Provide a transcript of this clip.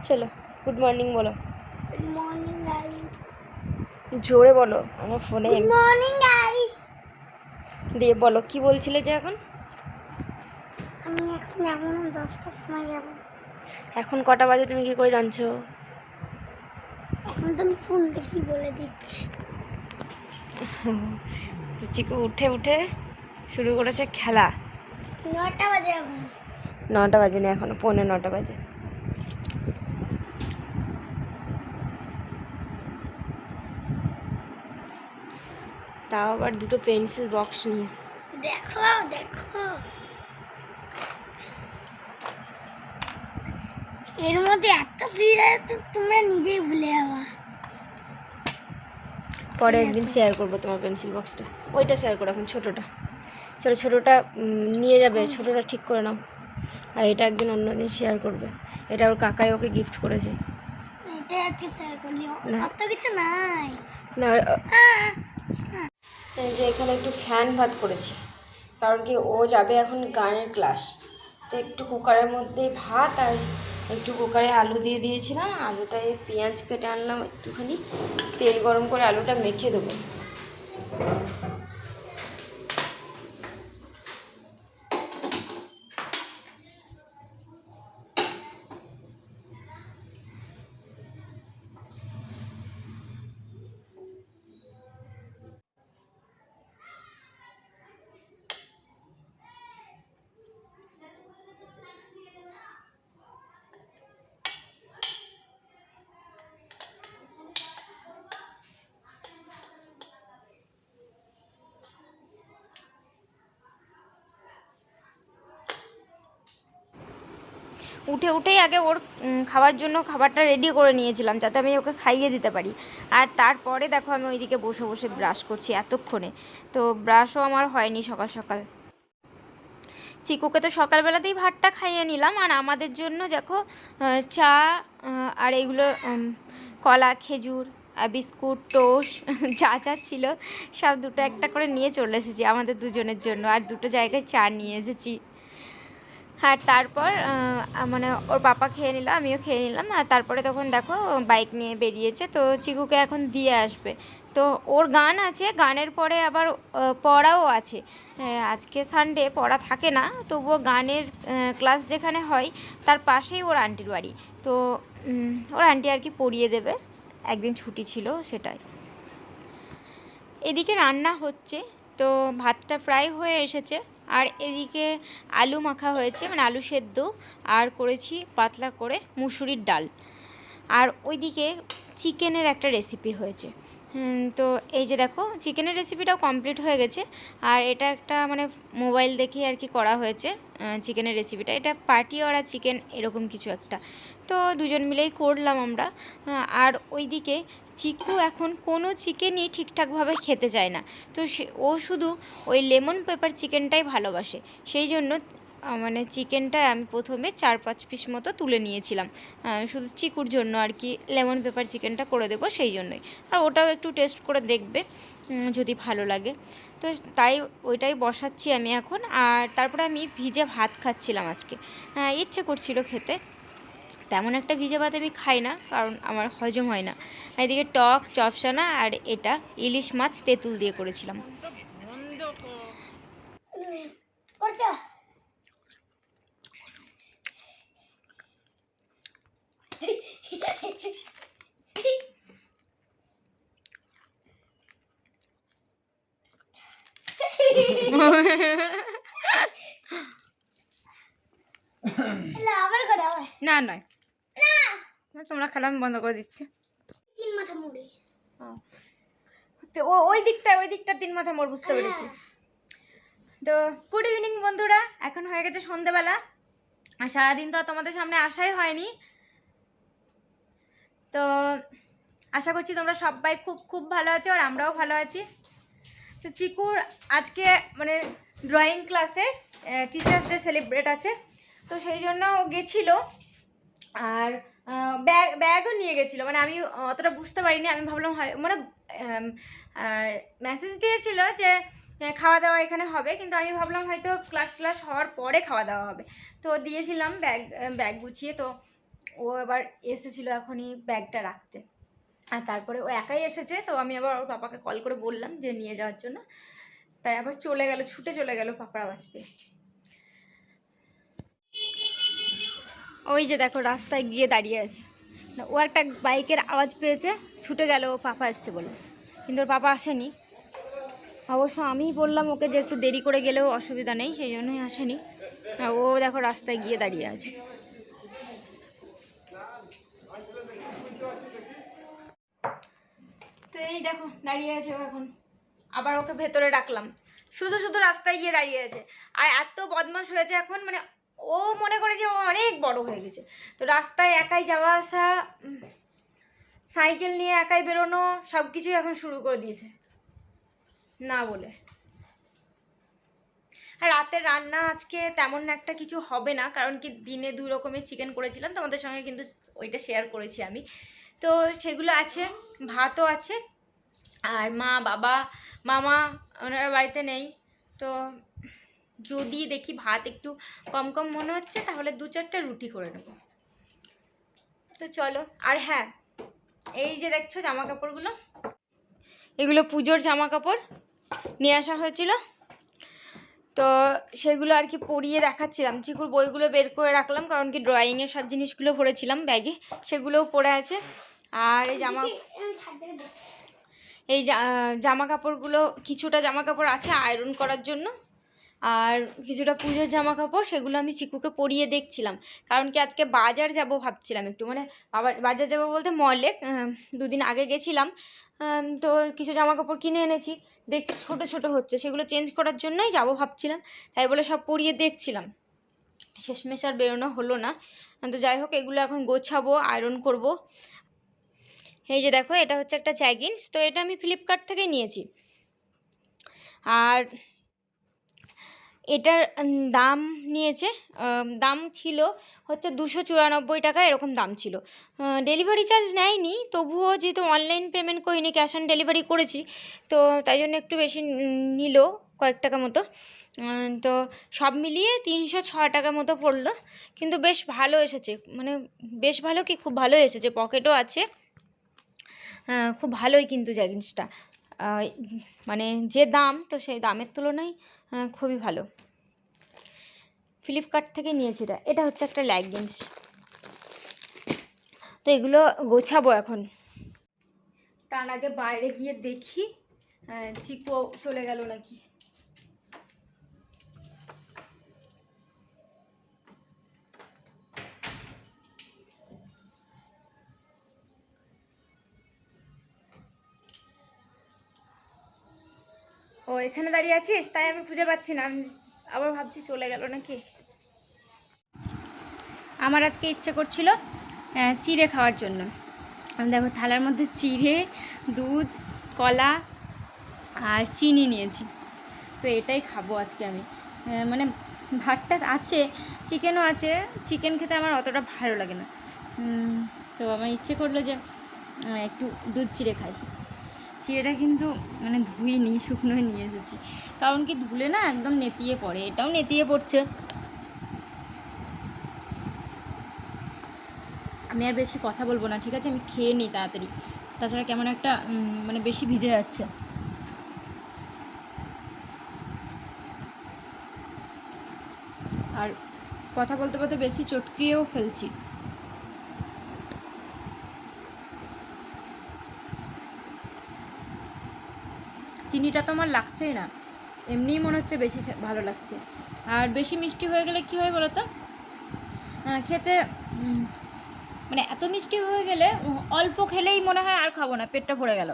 চলো good morning বলো। Good morning guys. জোরে বলো, আমার ফোনে। Good morning guys. দিয়ে বলো কি বলছিলে যে এখন? আমি এখন যাব না, 10টার সময় যাব। এখন কটা বাজে তুমি কি করে জানছো? এখন তো আমি ফোন দেখি বলে দিচ্ছি। চিকু উঠে উঠে শুরু করেছে খেলা। 9টা বাজে এখন। 9টা বাজে না, এখনো 9:45 বাজে। তাও আবার দুটো পেন্সিল বক্স নিয়ে। দেখো দেখো, এর মধ্যে একটা ফ্রিজ তো তোমরা নিজেই ভুলে যাবা। পরে একদিন শেয়ার করবো তোমার পেন্সিল বক্সটা। ওইটা শেয়ার করো, এখন ছোটোটা। চলো ছোটোটা নিয়ে যাবে, ছোটোটা ঠিক করে নাও। আর এটা একদিন অন্যদিন শেয়ার করবে। এটা ওর কাকাই ওকে গিফট করেছে। এটা আজকে শেয়ার করলি, অত কিছু নাই না। এই যে এখানে একটু ফ্যান ভাত করেছি, কারণ কি ও যাবে এখন গানের ক্লাস। তো একটু কুকারের মধ্যে ভাত আর একটু কুকারে আলু দিয়ে দিয়েছিলাম। আলুটায় পেঁয়াজ কেটে আনলাম, একটুখানি তেল গরম করে আলুটা মেখে দেবো। উঠেই আগে ওর খাওয়ার জন্য খাবারটা রেডি করে নিয়েছিলাম, যাতে আমি ওকে খাইয়ে দিতে পারি। আর তারপরে দেখো আমি ওইদিকে বসে বসে ব্রাশ করছি এতক্ষণে। তো ব্রাশও আমার হয়নি সকাল সকাল। চিকুকে তো সকালবেলাতেই ভাতটা খাইয়ে নিলাম, আর আমাদের জন্য দেখো চা আর এইগুলো কলা, খেজুর, বিস্কুট, টোস্ট যা যা ছিল সব দুটো একটা করে নিয়ে চলে এসেছি আমাদের দুজনের জন্য। আর দুটো জায়গায় চা নিয়ে এসেছি। আর তারপর মানে ওর পাপা খেয়ে নিল, আমিও খেয়ে নিলাম। আর তারপরে তখন দেখো বাইক নিয়ে বেরিয়েছে, তো চিকুকে এখন দিয়ে আসবে। তো ওর গান আছে, গানের পরে আবার পড়াও আছে। আজকে সানডে, পড়া থাকে না, তবুও গানের ক্লাস যেখানে হয় তার পাশেই ওর আন্টির বাড়ি। তো ওর আন্টি আর কি পড়িয়ে দেবে, একদিন ছুটি ছিল সেটাই। এদিকে রান্না হচ্ছে, তো ভাতটা প্রায় হয়ে এসেছে। আর এদিকে আলু মাখা হয়েছে, মানে আলু সেদ্ধ, আর করেছি পাতলা করে মুসুরির ডাল। আর ওইদিকে চিকেনের একটা রেসিপি হয়েছে। তো এই যে দেখো চিকেনের রেসিপিটাও কমপ্লিট হয়ে গেছে। আর এটা একটা মানে মোবাইল দেখে আর কি করা হয়েছে চিকেনের রেসিপিটা। এটা পার্টি ওরা চিকেন এরকম কিছু একটা। তো দুজন মিলেই করলাম আমরা। আর ওইদিকে চিকু এখন কোনো চিকেনই ঠিকঠাকভাবে খেতে চায় না। তো ও শুধু ওই লেমন পেপার চিকেনটাই ভালোবাসে। সেই জন্য মানে চিকেনটা আমি প্রথমে 4-5 পিস মতো তুলে নিয়েছিলাম, শুধু চিকুর জন্য আর কি লেমন পেপার চিকেনটা করে দেবো সেই জন্যই। আর ওটাও একটু টেস্ট করে দেখবে যদি ভালো লাগে। তো তাই ওইটাই বসাচ্ছি আমি এখন। আর তারপরে আমি ভিজে ভাত খাচ্ছিলাম আজকে, ইচ্ছে করছিল খেতে। তেমন একটা ভিজে ভাত আমি খাই না, কারণ আমার হজম হয় না। এদিকে টক, চপসানা, আর এটা ইলিশ মাছ তেঁতুল দিয়ে করেছিলাম। না নয়, তোমরা খেলা, আমি বন্ধ করে দিচ্ছি। তিন মাথা মুড়ি, ওই দিকটা 3 মাথা মোড়, বুঝতে পেরেছি। তো গুড ইভিনিং বন্ধুরা, এখন হয়ে গেছে সন্ধেবেলা। আর সারাদিন তো তোমাদের সামনে আসাই হয়নি। তো আশা করছি তোমরা সবাই খুব খুব ভালো আছো, আর আমরাও ভালো আছি। তো চিকুর আজকে মানে ড্রয়িং ক্লাসে টিচার্স ডে সেলিব্রেট আছে, তো সেই জন্য ও গেছিলো। আর ব্যাগও নিয়ে গেছিলো, মানে আমি অতটা বুঝতে পারিনি। আমি ভাবলাম মানে মেসেজ দিয়েছিল যে খাওয়া দাওয়া এখানে হবে, কিন্তু আমি ভাবলাম হয়তো ক্লাস হওয়ার পরে খাওয়া দাওয়া হবে। তো দিয়েছিলাম ব্যাগ গুছিয়ে। তো ও এবার এসেছিলো এখনই ব্যাগটা রাখতে, আর তারপরে ও একাই এসেছে, তো আমি আবার ওর পাপাকে কল করে বললাম যে নিয়ে যাওয়ার জন্য, তাই আবার চলে গেল, ছুটে চলে গেল পাপার আওয়াজ পেয়ে। ওই যে দেখো রাস্তায় গিয়ে দাঁড়িয়ে আছে, ও একটা বাইকের আওয়াজ পেয়েছে, ছুটে গেল ও পাপা এসছে বলে, কিন্তু ওর পাপা আসেনি। অবশ্য আমিই বললাম ওকে যে একটু দেরি করে গেলেও অসুবিধা নেই, সেই জন্যই আসেনি। আর ও দেখো রাস্তায় গিয়ে দাঁড়িয়ে আছে। তো এই দেখো দাঁড়িয়ে আছে ও এখন, আবার ওকে ভেতরে ডাকলাম, শুধু শুধু রাস্তায় গিয়ে দাঁড়িয়ে আছে। আর এত বদমাশ হয়েছে এখন, মানে ও মনে করে যে ও অনেক বড় হয়ে গেছে, তো রাস্তায় একাই যাওয়া আসা, সাইকেল নিয়ে একাই বেরোনো, সব কিছুই এখন শুরু করে দিয়েছে না বলে। আর রাতের রান্না আজকে তেমন একটা কিছু হবে না, কারণ কি দিনে 2 রকমের চিকেন করেছিলাম, তোমাদের সঙ্গে কিন্তু ওইটা শেয়ার করেছি আমি, তো সেগুলো আছে, ভাতও আছে। আর মা বাবা মামা ওনারা বাড়িতে নেই, তো যদি দেখি ভাত একটু কম কম মনে হচ্ছে তাহলে 2-4টা রুটি করে নেব। তো চলো। আর হ্যাঁ, এই যে দেখছো জামা কাপড়গুলো, এগুলো পুজোর জামা কাপড় নিয়ে আসা হয়েছিল, তো সেগুলো আর কি পরিয়ে দেখাচ্ছিলাম। চিকুর বইগুলো বের করে রাখলাম, কারণ কি ড্রয়িংয়ের সব জিনিসগুলো ভরেছিলাম ব্যাগে, সেগুলোও পড়ে আছে। আর এই জামা কাপড়গুলো, কিছুটা জামা কাপড় আছে আয়রন করার জন্য, আর কিছুটা পুজোর জামা কাপড়, সেগুলো আমি চিকুকে পরিয়ে দেখছিলাম। কারণ কি আজকে বাজার যাব ভাবছিলাম একটু, মানে বাজার যাব বলতে মলে 2 দিন আগে গেছিলাম, তো কিছু জামা কাপড় কিনে এনেছি, দেখছি ছোট ছোট হচ্ছে, সেগুলো চেঞ্জ করার জন্যই যাব ভাবছিলাম, তাই বলে সব পরিয়ে দেখছিলাম। শেষমেশ আর বেরোনো হলো না, তো যাই হোক এগুলো এখন গোছাবো, আয়রন করব। এই যে দেখো এটা হচ্ছে একটা জ্যাগিন্স, তো এটা আমি ফ্লিপকার্ট থেকে নিয়েছি, আর এটার দাম নিয়েছে, দাম ছিল হচ্ছে 294 টাকা, এরকম দাম ছিল। ডেলিভারি চার্জ নেয়নি, তবুও যেহেতু অনলাইন পেমেন্ট করিনি, ক্যাশ অন ডেলিভারি করেছি, তো তাই জন্য একটু বেশি নিল, কয়েক টাকা মতো। তো সব মিলিয়ে 306 টাকা মতো পড়লো, কিন্তু বেশ ভালো এসেছে, মানে বেশ ভালো কি খুব ভালো এসেছে, পকেটও আছে, খুব ভালোই কিন্তু জ্যাগিন্সটা, মানে যে দাম, তো সেই দামের তুলনায় খুবই ভালো। ফ্লিপকার্ট থেকে নিয়েছি এটা, এটা হচ্ছে একটা লেগিংস। তো এগুলো গোছাবো এখন, তার আগে বাইরে গিয়ে দেখি চিকু চলে গেল নাকি। ও এখানে দাঁড়িয়ে আছিস, তাই আমি খুঁজে পাচ্ছি না, আমি আবার ভাবছি চলে গেল নাকি। আমার আজকে ইচ্ছে করছিল চিড়ে খাওয়ার জন্য, আমি দেখো থালার মধ্যে চিড়ে, দুধ, কলা আর চিনি নিয়েছি, তো এটাই খাবো আজকে আমি। মানে ভাতটা আছে, চিকেনও আছে, চিকেন খেতে আমার অতটা ভালো লাগে না, তো আমার ইচ্ছে করলো যে একটু দুধ চিড়ে খাই। চিড়েটা কিন্তু মানে ধুইনি, শুকনোই নিয়ে এসেছি, কারণ কি ধুলে না একদম নেতিয়ে পড়ে, এটাও নেতিয়ে পড়ছে। আমি আর বেশি কথা বলবো না, ঠিক আছে, আমি খেয়ে নিই তাড়াতাড়ি, তাছাড়া কেমন একটা মানে বেশি ভিজে যাচ্ছে। আর কথা বলতে বলতে বেশি চটকিয়েও ফেলছি। চিনিটা তো আমার লাগছেই না, এমনিই মনে হচ্ছে বেশি ভালো লাগছে। আর বেশি মিষ্টি হয়ে গেলে কী হয় বলো তো, খেতে মানে এত মিষ্টি হয়ে গেলে অল্প খেলেই মনে হয় আর খাবো না, পেটটা ভরে গেল।